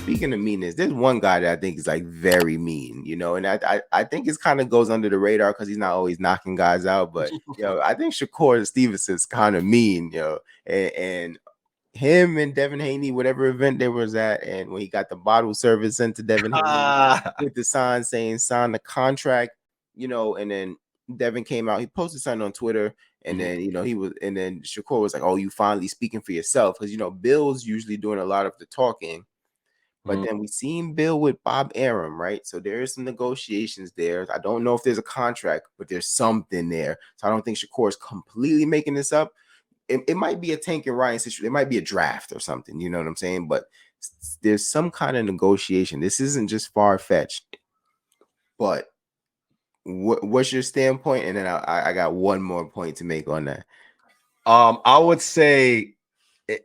speaking of meanness, there's one guy that I think is like very mean, and I think it kind of goes under the radar because he's not always knocking guys out. But I think Shakur Stevenson's kind of mean, and him and Devin Haney, whatever event they was at, and when he got the bottle service sent to Devin Haney with the sign saying sign the contract, and then Devin came out, he posted something on Twitter, and then then Shakur was like, "Oh, you finally speaking for yourself," because Bill's usually doing a lot of the talking. But then we seen Bill with Bob Arum, right? So there is some negotiations there. I don't know if there's a contract, but there's something there. So I don't think Shakur is completely making this up. It might be a Tank and Ryan situation. It might be a draft or something. You know what I'm saying? But there's some kind of negotiation. This isn't just far-fetched. But what's your standpoint? And then I got one more point to make on that. I would say it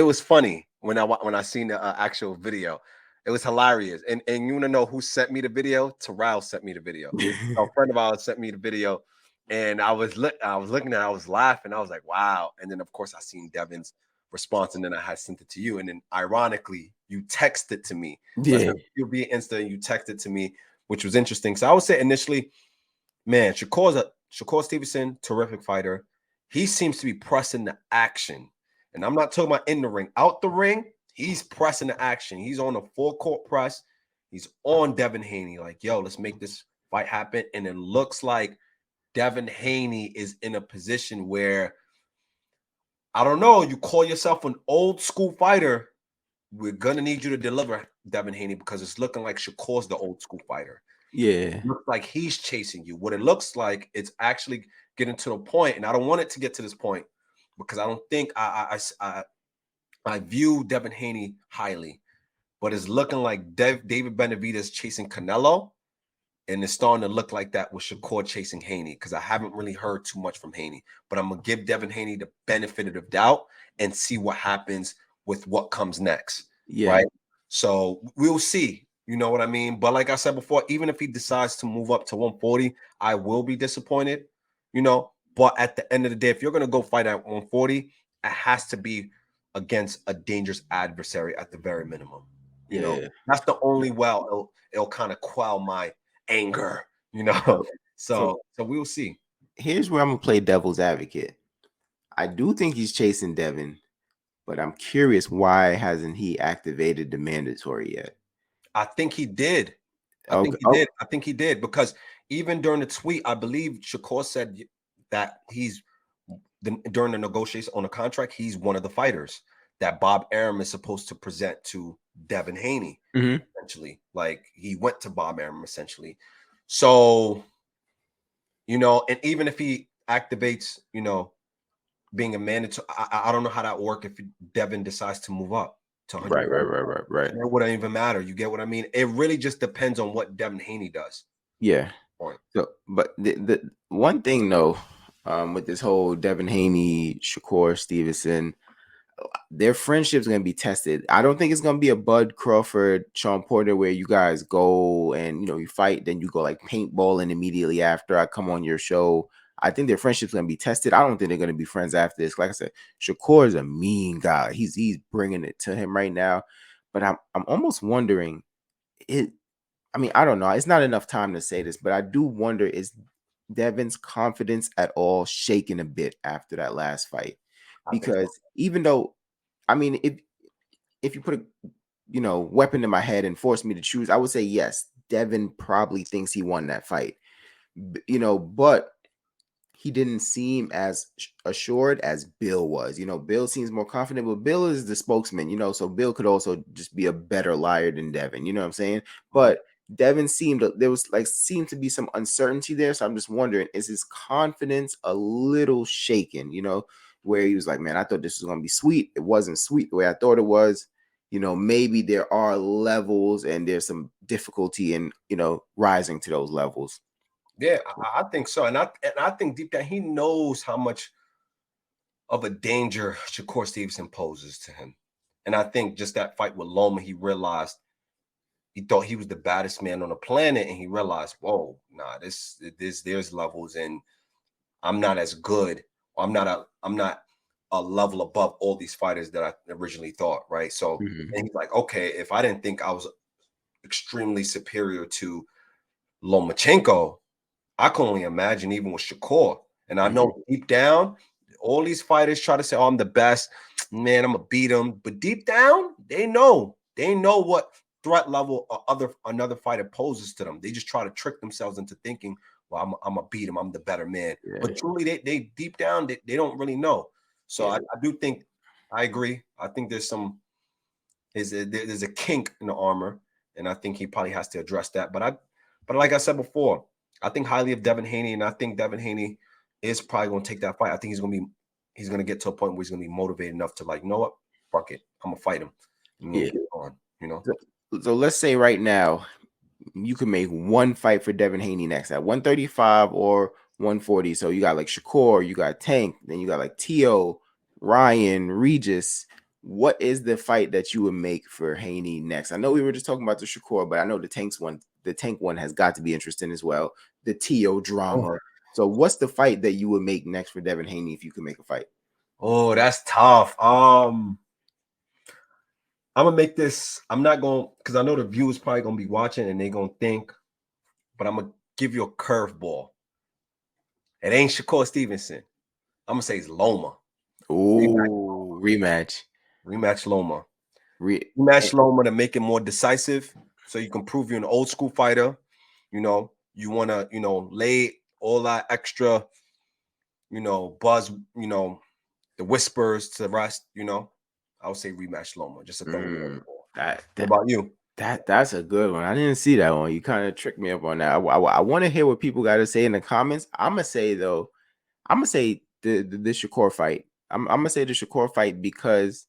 was funny when I seen the actual video. It was hilarious. And you want to know who sent me the video? Terrell sent me the video. A friend of ours sent me the video, and I was looking at it, I was laughing. I was like, wow. And then of course I seen Devin's response, and then I had sent it to you. And then ironically, you texted to me. Yeah. You'll be Insta, and you texted to me, which was interesting. So I would say initially, man, Shakur Stevenson, terrific fighter. He seems to be pressing the action. And I'm not talking about in the ring. Out the ring, he's pressing the action. He's on a full court press. He's on Devin Haney. Like, yo, let's make this fight happen. And it looks like Devin Haney is in a position where, I don't know, you call yourself an old school fighter, we're going to need you to deliver, Devin Haney, because it's looking like Shakur's the old school fighter. Yeah. It looks like he's chasing you. What it looks like, it's actually getting to the point, and I don't want it to get to this point because I don't think I view Devin Haney highly, but it's looking like David Benavidez chasing Canelo, and it's starting to look like that with Shakur chasing Haney because I haven't really heard too much from Haney, but I'm going to give Devin Haney the benefit of the doubt and see what happens with what comes next. Yeah. Right? So we'll see. You know what I mean? But like I said before, even if he decides to move up to 140, I will be disappointed, But at the end of the day, if you're going to go fight at 140, it has to be against a dangerous adversary at the very minimum. You know, that's the only way it'll kind of quell my anger, So we'll see. Here's where I'm going to play devil's advocate. I do think he's chasing Devin, but I'm curious, why hasn't he activated the mandatory yet? I think he did. I think he did because even during the tweet, I believe Shakur said that during the negotiation on the contract, he's one of the fighters that Bob Arum is supposed to present to Devin Haney. Essentially, like he went to Bob Arum essentially. So, and even if he activates, being a mandatory, I don't know how that works if Devin decides to move up. Right. It wouldn't even matter. You get what I mean? It really just depends on what Devin Haney does. Yeah. So, but the one thing though, with this whole Devin Haney, Shakur Stevenson, their friendship's gonna be tested. I don't think it's gonna be a Bud Crawford, Sean Porter, where you guys go and you fight, then you go like paintballing immediately after I come on your show. I think their friendship's gonna be tested. I don't think they're gonna be friends after this. Like I said, Shakur is a mean guy. He's bringing it to him right now, but I'm almost wondering it. I mean, I don't know. It's not enough time to say this, but I do wonder, is Devin's confidence at all shaken a bit after that last fight? Because even though, I mean, if you put a weapon in my head and force me to choose, I would say yes, Devin probably thinks he won that fight. But he didn't seem as assured as Bill was. Bill seems more confident, but Bill is the spokesman, so Bill could also just be a better liar than Devin, you know what I'm saying? But Devin seemed to be some uncertainty there. So I'm just wondering, is his confidence a little shaken, where he was like, man, I thought this was going to be sweet. It wasn't sweet the way I thought it was. Maybe there are levels and there's some difficulty in, rising to those levels. Yeah, I think so. And I think deep down he knows how much of a danger Shakur Stevenson poses to him. And I think just that fight with Loma, he realized he thought he was the baddest man on the planet, and he realized, whoa, nah, there's levels, and I'm not as good. I'm not a level above all these fighters that I originally thought, right? So and he's like, okay, if I didn't think I was extremely superior to Lomachenko, I can only imagine even with Shakur. And I know deep down, all these fighters try to say, "Oh, I'm the best, man. I'm gonna beat them," but deep down, they know what threat level another fighter poses to them. They just try to trick themselves into thinking, "Well, I'm gonna beat him. I'm the better man." Yeah. But truly, they deep down, they don't really know. So Yeah. I do think I agree. I think there's a kink in the armor, and I think he probably has to address that. But like I said before, I think highly of Devin Haney, and I think Devin Haney is probably going to take that fight. I think he's going to get to a point where he's going to be motivated enough to like, you know what, fuck it, I'm gonna fight him. I'm gonna Yeah. get on, you know. So let's say right now you can make one fight for Devin Haney next at 135 or 140. So you got like Shakur, you got Tank, then you got like T.O., Ryan, Regis. What is the fight that you would make for Haney next? I know we were just talking about the Shakur, but I know the Tank one has got to be interesting as well. The T.O. drama. So what's the fight that you would make next for Devin Haney if you could make a fight? Oh, that's tough. I'm gonna make this. I'm not going because I know the viewers probably gonna be watching and they gonna think, but I'm gonna give you a curveball. It ain't Shakur Stevenson. I'm gonna say it's Loma. Oh, rematch. Rematch Loma. Re- Rematch Loma to make it more decisive, so you can prove you're an old school fighter. You know, you want to, lay all that extra, buzz, the whispers to rest. I would say rematch Loma just to throw it mm, what about you? That's a good one. I didn't see that one. You kind of tricked me up on that. I want to hear what people got to say in the comments. I'm gonna say though, I'm gonna say the Shakur fight. I'm gonna say the Shakur fight because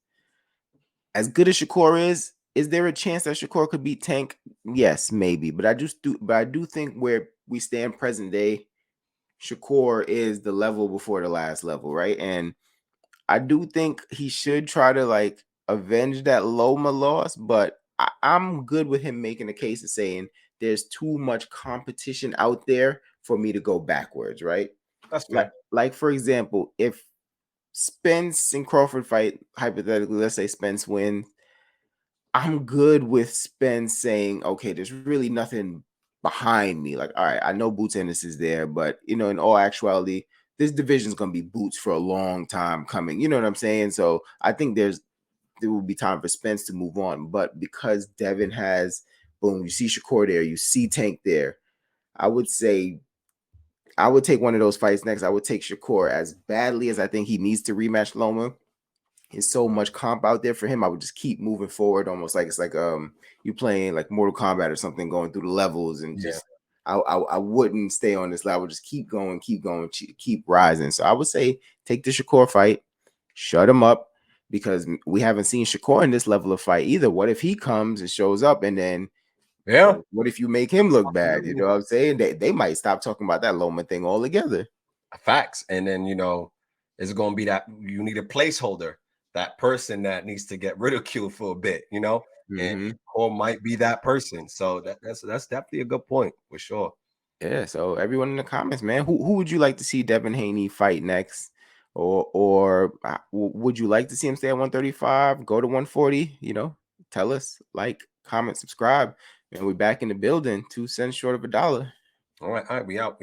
as good as Shakur is there a chance that Shakur could beat Tank? Yes, maybe. But I do think where we stand present day, Shakur is the level before the last level, right? And I do think he should try to like avenge that Loma loss, but I'm good with him making a case of saying there's too much competition out there for me to go backwards, right? That's fair. Like for example, if Spence and Crawford fight, hypothetically, let's say Spence wins, I'm good with Spence saying, okay, there's really nothing behind me. Like, all right, I know Boots Ennis is there, but in all actuality, this division is gonna be Boots for a long time coming. You know what I'm saying? So I think there will be time for Spence to move on. But because Devin has boom, you see Shakur there, you see Tank there, I would say I would take one of those fights next. I would take Shakur as badly as I think he needs to rematch Loma. There's so much comp out there for him. I would just keep moving forward, almost like it's like you playing like Mortal Kombat or something, going through the levels and just I wouldn't stay on this level. Just keep going, keep rising. So I would say take the Shakur fight, shut him up because we haven't seen Shakur in this level of fight either. What if he comes and shows up and then what if you make him look bad? You know what I'm saying? They might stop talking about that Loma thing altogether. Facts. And then, it's going to be that you need a placeholder, that person that needs to get ridiculed for a bit, and or might be that person. So that's definitely a good point for sure. Yeah, so everyone in the comments, man, who would you like to see Devin Haney fight next? Or would you like to see him stay at 135, go to 140? Tell us, like, comment, subscribe, and we're back in the building, 2 cents short of $1. All right, we out.